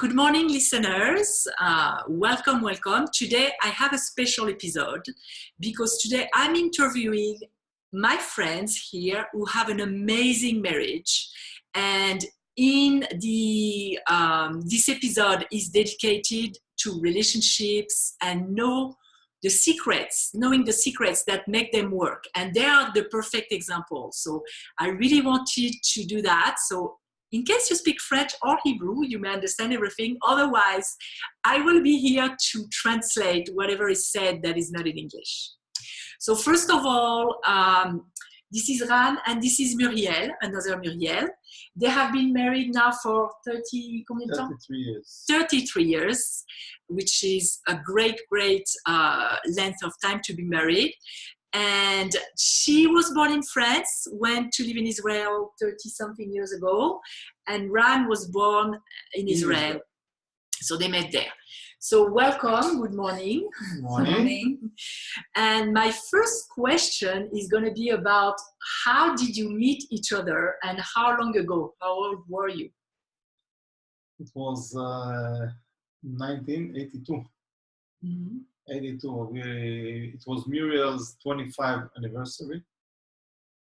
Good morning, listeners. Welcome, welcome. Today I have a special episode because today I'm interviewing my friends here who have an amazing marriage. And in the this episode is dedicated to relationships and knowing the secrets that make them work. And they are the perfect example. So I really wanted to do that. So in case you speak French or Hebrew, you may understand everything. Otherwise, I will be here to translate whatever is said that is not in English. So first of all, this is Ran and this is Muriel, another Muriel. They have been married now for 33 years. 33 years, which is a great length of time to be married. And she was born in France, went to live in Israel 30-something years ago, and Ran was born in Israel. So they met there. So welcome, good morning. Good morning. And my first question is going to be about how did you meet each other and how long ago? How old were you? It was 1982. Mm-hmm. 82. It was Muriel's 25th anniversary.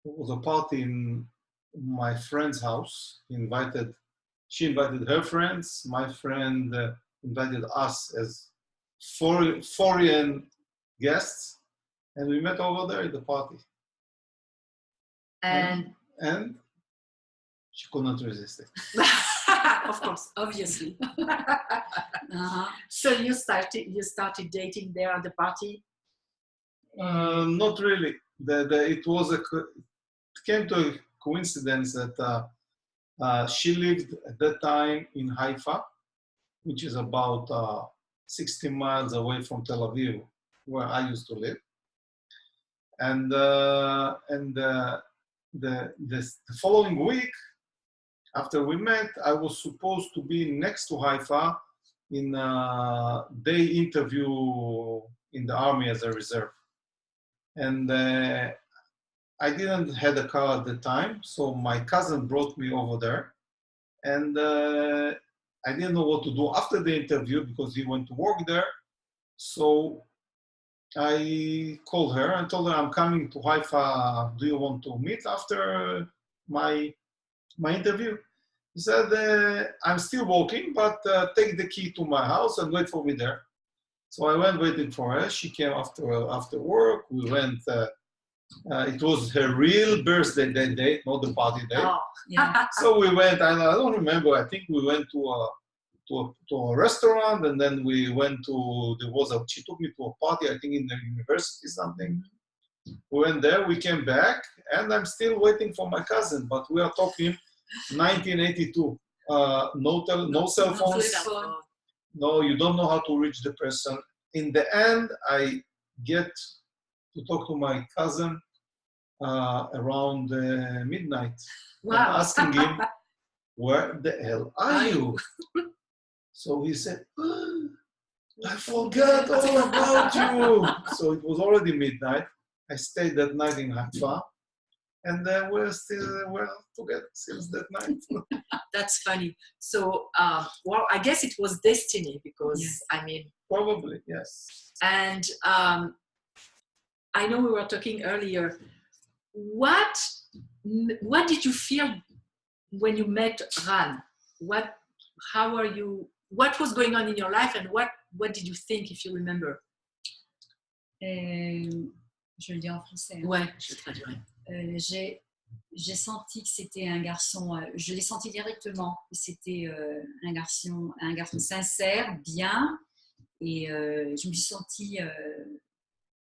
It was a party in my friend's house. She invited her friends. My friend invited us as foreign guests, and we met over there at the party. And she could not resist it. Of course, obviously. So you started dating there at the party? Not really. It came to a coincidence that she lived at that time in Haifa, which is about 60 miles away from Tel Aviv, where I used to live. And the following week, after we met, I was supposed to be next to Haifa in a day interview in the army as a reserve. And I didn't have a car at the time, so my cousin brought me over there. And I didn't know what to do after the interview because he went to work there. So I called her and told her, I'm coming to Haifa. Do you want to meet after my interview? He said, I'm still working, but take the key to my house and wait for me there. So I went waiting for her. She came after work. We went, it was her real birthday that day, not the party day. Oh, yeah. So we went, I don't remember, I think we went to a restaurant, and then we went she took me to a party, I think in the university something. We went there, we came back, and I'm still waiting for my cousin, but we are talking 1982. No cell phones. No, you don't know how to reach the person. In the end, I get to talk to my cousin around midnight. Wow. I'm asking him, where the hell are you? So he said, I forgot all about you. So it was already midnight. I stayed that night in Haifa. And we're together since that night. That's funny. So, well, I guess it was destiny because, yes. I mean... Probably, yes. And I know we were talking earlier. What did you feel when you met Ran? What was going on in your life and what did you think, if you remember? Je le dis en français. Ouais, je traduirai. J'ai senti que c'était un garçon, je l'ai senti directement, que c'était un garçon sincère, bien, et je me suis sentie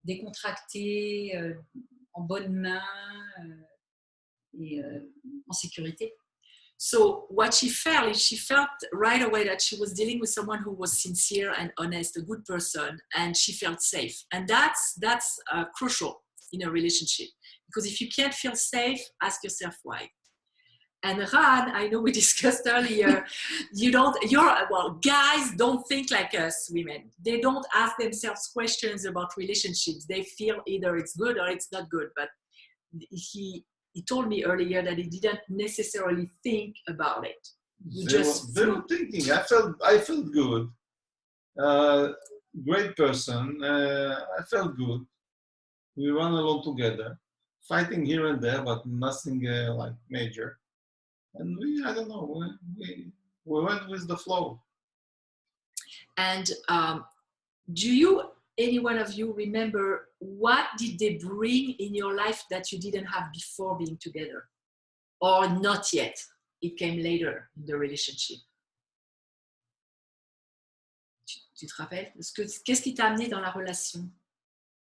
décontractée, en bonne main et en sécurité. So what she felt right away that she was dealing with someone who was sincere and honest, a good person, and she felt safe. And that's crucial in a relationship. Because if you can't feel safe, ask yourself why. And Ran, I know we discussed earlier, guys don't think like us women. They don't ask themselves questions about relationships. They feel either it's good or it's not good. But he told me earlier that he didn't necessarily think about it. They were thinking. I felt good. Great person. I felt good. We ran along together, fighting here and there, but nothing like major. And I don't know, we went with the flow. And do you, any one of you, remember what did they bring in your life that you didn't have before being together? Or not yet? It came later in the relationship. Tu te rappelles? Qu'est-ce qui t'a amené dans la relation?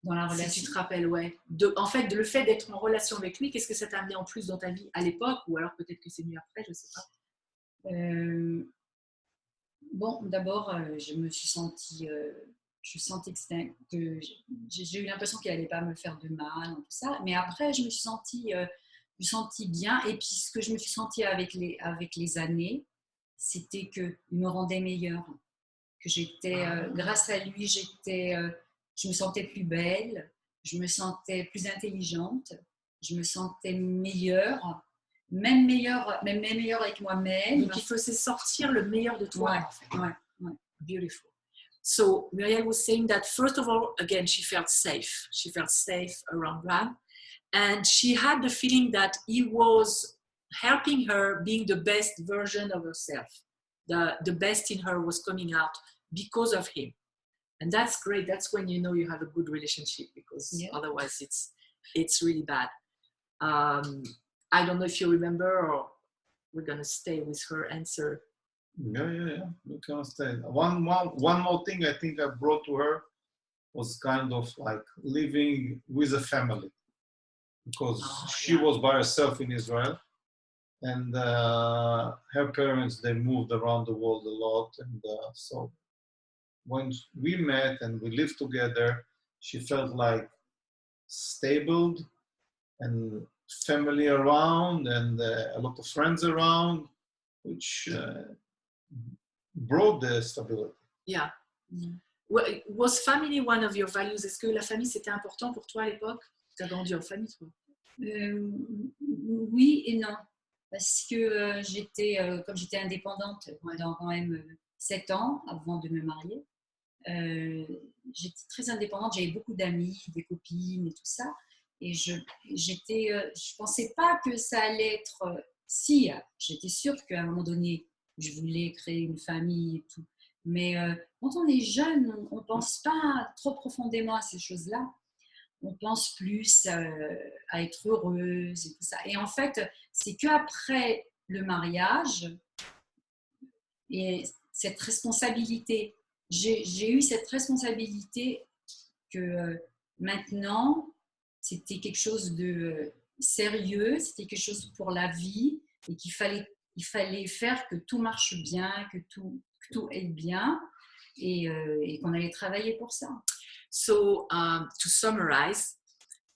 Dans la relation. Si tu te rappelles, ouais. En fait, le fait d'être en relation avec lui, qu'est-ce que ça t'a amené en plus dans ta vie à l'époque? Ou alors peut-être que c'est mieux après, je ne sais pas. Bon, d'abord, je me suis sentie... je sentais que j'ai eu l'impression qu'il n'allait pas me faire de mal, tout ça. Mais après, je me suis sentie bien. Et puis, ce que je me suis sentie avec les années, c'était qu'il me rendait meilleure. Que j'étais, grâce à lui, je me sentais plus belle, je me sentais plus intelligente, je me sentais meilleure, même meilleure avec moi-même. Donc, il faut sortir le meilleur de toi. Ouais, en fait. ouais. Beautiful. So Muriel was saying that first of all, again, she felt safe. She felt safe around Ram. And she had the feeling that he was helping her being the best version of herself. The best in her was coming out because of him. And that's great. That's when you know you have a good relationship, because otherwise it's really bad. I don't know if you remember, or we're going to stay with her answer. Yeah. We can stay. One more thing I think I brought to her was kind of like living with a family, because she was by herself in Israel, and her parents, they moved around the world a lot, and so when we met and we lived together, she felt like stable and family around, and a lot of friends around, which brought the stability. Yeah. Was family one of your values? Est-ce que la famille c'était important pour toi à l'époque? Tu as grandi en famille, toi? Oui et non. Parce que comme j'étais indépendante pendant quand même 7 ans avant de me marier, j'étais très indépendante, j'avais beaucoup d'amis, des copines et tout ça. Et je pensais pas que ça allait être... Si, j'étais sûre qu'à un moment donné, je voulais créer une famille et tout. Mais quand on est jeune, on ne pense pas trop profondément à ces choses-là. On pense plus à être heureuse et tout ça. Et en fait, c'est qu'après le mariage et cette responsabilité, j'ai eu cette responsabilité que maintenant, c'était quelque chose de sérieux, c'était quelque chose pour la vie, et qu'il fallait faire que tout marche bien, que tout aille bien, et qu'on allait travailler pour ça. So, to summarize,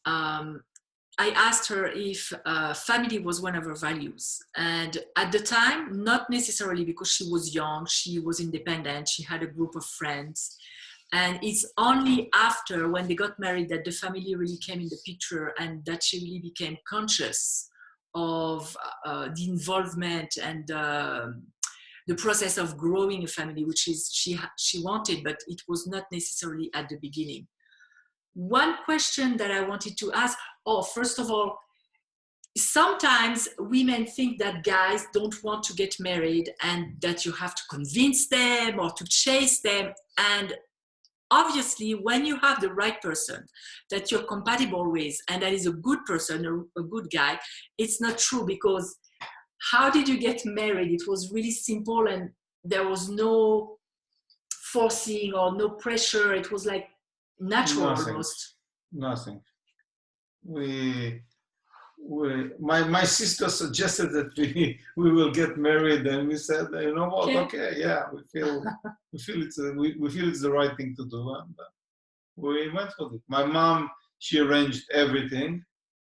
I asked her if family was one of her values. And at the time, not necessarily, because she was young, she was independent, she had a group of friends. And it's only after, when they got married, that the family really came in the picture, and that she really became conscious of the involvement and the process of growing a family, which is she wanted, but it was not necessarily at the beginning. One question that I wanted to ask, first of all, sometimes women think that guys don't want to get married and that you have to convince them or to chase them. And obviously, when you have the right person that you're compatible with, and that is a good person, a good guy, it's not true, because how did you get married? It was really simple, and there was no forcing or no pressure. It was like natural almost. Nothing. My sister suggested that we will get married, and we said, you know what? Okay, yeah, we feel it's the right thing to do, and we went for it. My mom, she arranged everything,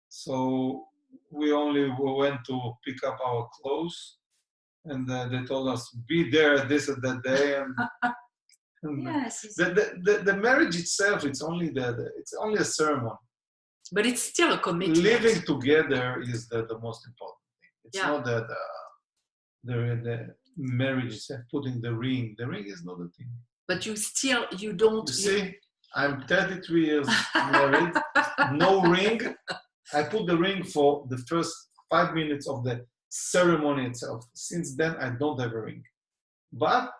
so we only went to pick up our clothes, and they told us be there this and that day, and yes, the marriage itself, it's only a ceremony. But it's still a commitment. Living together is the most important thing. It's not that the marriage itself, putting the ring. The ring is not a thing. But you don't. You see, I'm 33 years married, no ring. I put the ring for the first 5 minutes of the ceremony itself. Since then, I don't have a ring. But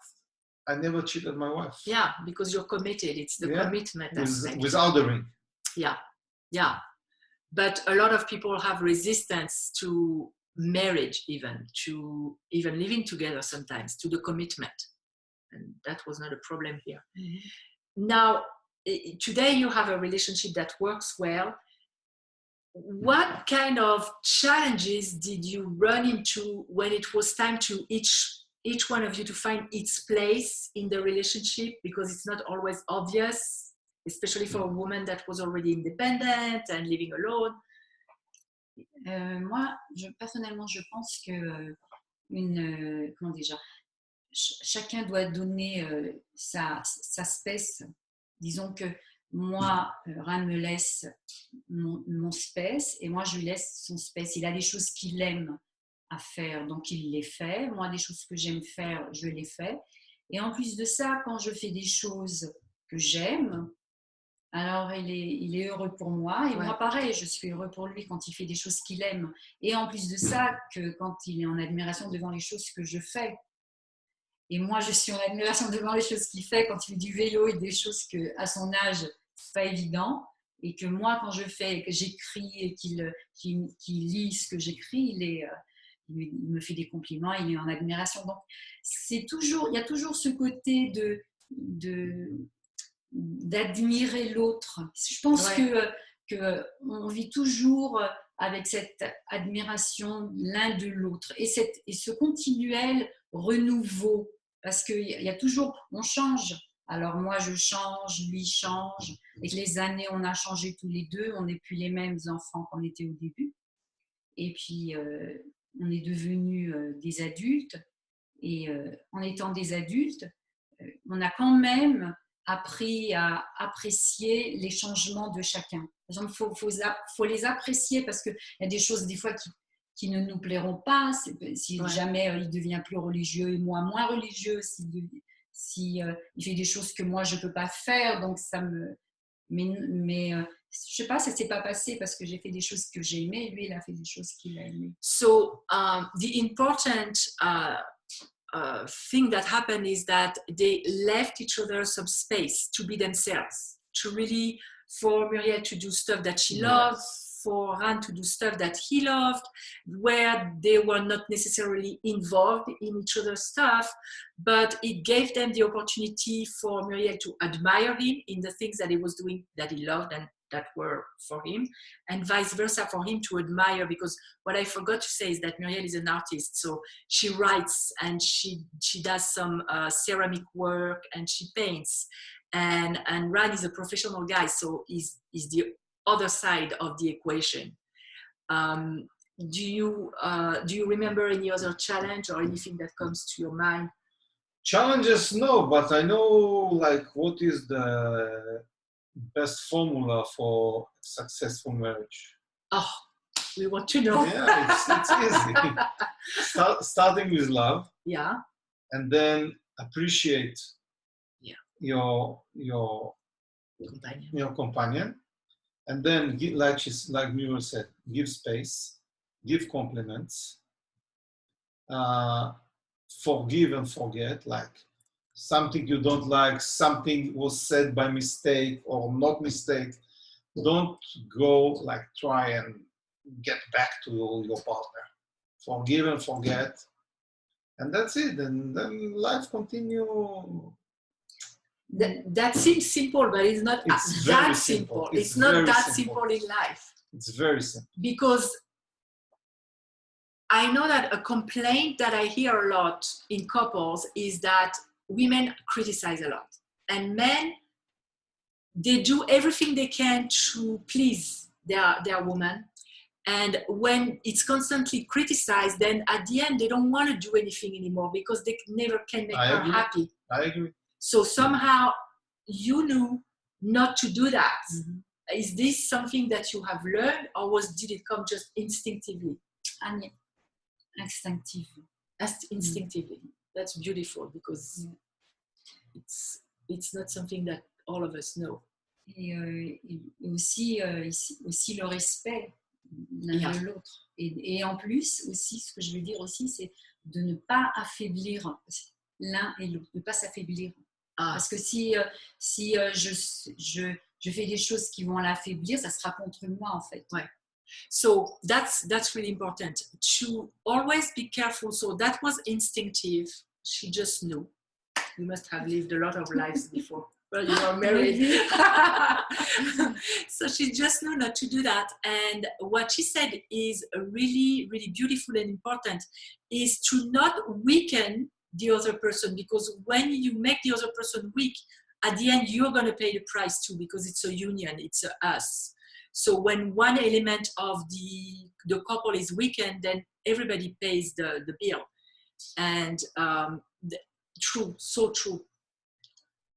I never cheated my wife. Yeah, because you're committed. It's the commitment aspect. Without the ring. Yeah, yeah. But a lot of people have resistance to marriage, even living together sometimes, to the commitment. And that was not a problem here. Mm-hmm. Now, today you have a relationship that works well. What kind of challenges did you run into when it was time to each one of you to find its place in the relationship? Because it's not always obvious, especially for a woman that was already independent and living alone. Moi, personnellement, je pense que comment déjà, chacun doit donner sa space. Disons que moi, Ran me laisse mon space et moi, je lui laisse son space. Il a des choses qu'il aime à faire, donc il les fait. Moi, des choses que j'aime faire, je les fais. Et en plus de ça, quand je fais des choses que j'aime, alors il est heureux pour moi. Et moi, pareil, je suis heureux pour lui quand il fait des choses qu'il aime. Et en plus de ça, que quand il est en admiration devant les choses que je fais. Et moi, je suis en admiration devant les choses qu'il fait quand il fait du vélo et des choses qu'à son âge, c'est pas évident. Et que moi, quand je fais, que j'écris et qu'il lit ce que j'écris, il me fait des compliments, il est en admiration. Donc, il y a toujours ce côté d'admirer l'autre. Je pense que on vit toujours avec cette admiration l'un de l'autre et ce continuel renouveau. Parce qu'il y a toujours, on change. Alors moi, je change, lui change. Avec les années, on a changé tous les deux. On n'est plus les mêmes enfants qu'on était au début. Et puis, on est devenus des adultes. Et en étant des adultes, on a quand même appris à apprécier les changements de chacun. Par exemple, faut les apprécier parce qu'il y a des choses, des fois, qui ne nous plairont pas, si jamais il devient plus religieux et moi moins religieux, si il fait des choses que moi je peux pas faire, donc ça me... Mais je sais pas, ça s'est pas passé parce que j'ai fait des choses que j'ai aimées, lui il a fait des choses qu'il a aimées. So the important thing that happened is that they left each other some space to be themselves, to really, for Muriel to do stuff that she loved, for Ran to do stuff that he loved, where they were not necessarily involved in each other's stuff, but it gave them the opportunity for Muriel to admire him in the things that he was doing that he loved and that were for him, and vice versa for him to admire, because what I forgot to say is that Muriel is an artist, so she writes and she does some ceramic work and she paints, and Ran is a professional guy, so he's the other side of the equation. Do you remember any other challenge or anything that comes to your mind? Challenges, no, but I know like what is the best formula for successful marriage. Oh, we want to know. Yeah, it's easy. Starting with love. Yeah. And then appreciate your companion. And then, like Muriel said, give space, give compliments, forgive and forget, like something you don't like, something was said by mistake or not mistake. Don't go like try and get back to your partner. Forgive and forget. And that's it. And then life continue. That seems simple, but it's not that simple. It's not that simple in life. It's very simple. Because I know that a complaint that I hear a lot in couples is that women criticize a lot. And men, they do everything they can to please their woman. And when it's constantly criticized, then at the end, they don't want to do anything anymore because they never can make her happy. I agree. So somehow you knew not to do that. Mm-hmm. Is this something that you have learned, or did it come just instinctively? Instinctive. Instinctively. That's beautiful because it's not something that all of us know. Et aussi le respect l'un de l'autre. Et en plus, aussi, ce que je veux dire aussi, c'est de ne pas affaiblir l'un et l'autre, de ne pas s'affaiblir. Parce que si je fais des choses qui vont l'affaiblir, ça sera contre moi, en fait. Ouais. So that's really important to always be careful. So that was instinctive. She just knew. You must have lived a lot of lives before. Well, you are married. So she just knew not to do that. And what she said is really, really beautiful and important, is to not weaken the other person, because when you make the other person weak, at the end, you're going to pay the price too, because it's a union, it's a us. So when one element of the couple is weakened, then everybody pays the bill. And true, so true.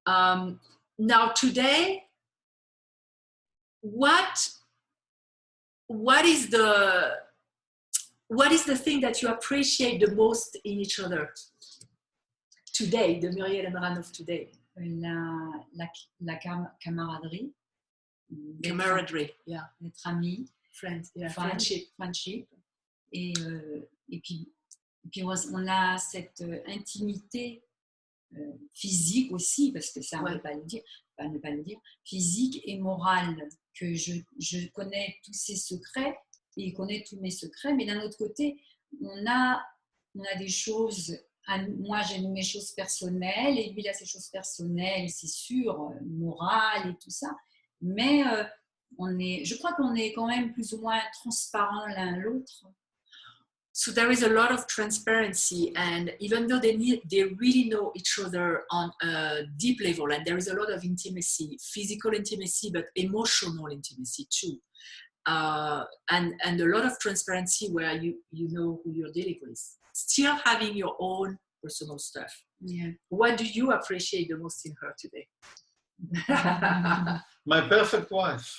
Now today, what is the thing that you appreciate the most in each other today, the Muriel and Ran of today? La camaraderie. Camaraderie, yeah. D'être amis. Friends, yeah. Friendship. Et puis on a cette intimité physique aussi, parce que ça, on ne peut pas le dire, physique et morale, que je connais tous ses secrets et il connaît tous mes secrets, mais d'un autre côté, on a des choses, moi j'ai mes choses personnelles et lui il a ses choses personnelles, c'est sûr, morales et tout ça, mais je crois qu'on est quand même plus ou moins transparents l'un l'autre. So there is a lot of transparency, and even though they really know each other on a deep level, and there is a lot of intimacy, physical intimacy, but emotional intimacy too, and a lot of transparency where you know who you're dealing with, still having your own personal stuff. Yeah. What do you appreciate the most in her today? My perfect wife.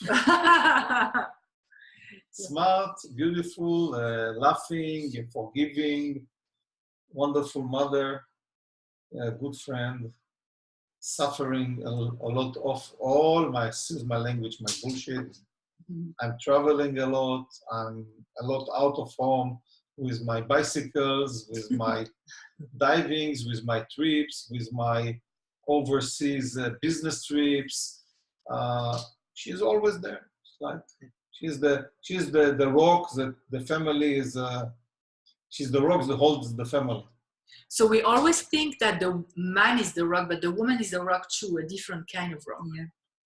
Smart, beautiful, laughing, forgiving, wonderful mother, good friend, suffering a lot of all my language, my bullshit. I'm traveling a lot. I'm a lot out of home with my bicycles, with my divings, with my trips, with my overseas business trips. She's always there. Like, she's the rock that the family is. She's the rock that holds the family. So we always think that the man is the rock, but the woman is the rock too, a different kind of rock.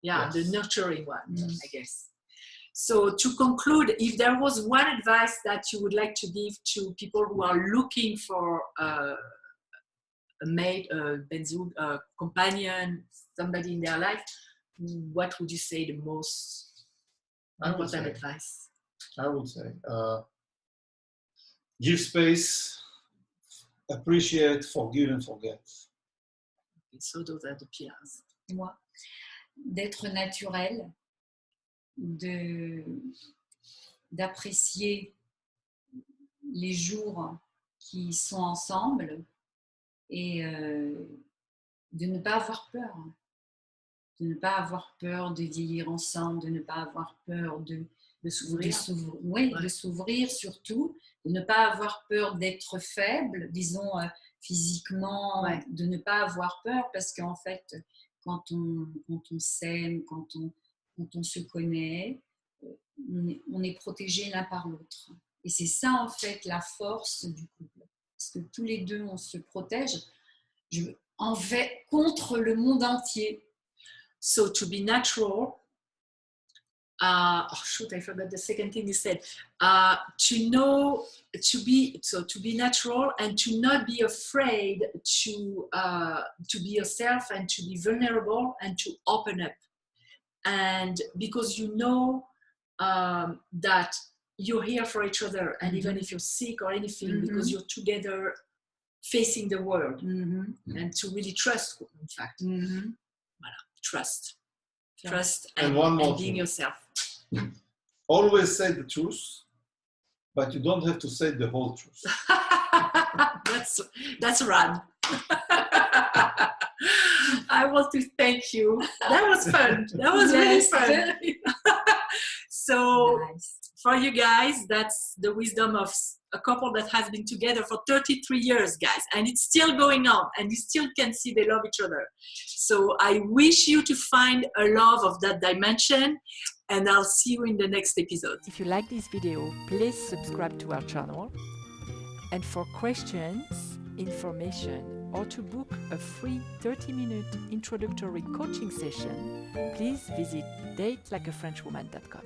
Yeah, yes. The nurturing one, I guess. So to conclude, if there was one advice that you would like to give to people who are looking for a mate, a benzug, a companion, somebody in their life, what would you say the most important advice? I would say give space, appreciate, forgive and forget. Okay, so those are the pillars. Moi, d'être naturel, d'apprécier les jours qui sont ensemble et de ne pas avoir peur. De ne pas avoir peur de vieillir ensemble, de ne pas avoir peur de s'ouvrir. De s'ouvrir surtout, de ne pas avoir peur d'être faible, disons physiquement, de ne pas avoir peur parce qu'en fait, quand on s'aime, quand on se connaît, on est protégés l'un par l'autre. Et c'est ça en fait la force du couple. Parce que tous les deux, on se protège contre le monde entier. So to be natural, I forgot the second thing you said. To be natural and to not be afraid to be yourself and to be vulnerable and to open up. And because you know that you're here for each other, and even if you're sick or anything, because you're together facing the world, and to really trust, in fact. Voilà. Trust and being yourself. Always say the truth, but you don't have to say the whole truth. That's rad. I want to thank you. That was fun. That was really fun. So Nice. for you guys, that's the wisdom of a couple that has been together for 33 years, guys, and it's still going on, and you still can see they love each other. So I wish you to find a love of that dimension, and I'll see you in the next episode. If you like this video, please subscribe to our channel. And for questions, information, or to book a free 30-minute introductory coaching session, please visit datelikeafrenchwoman.com.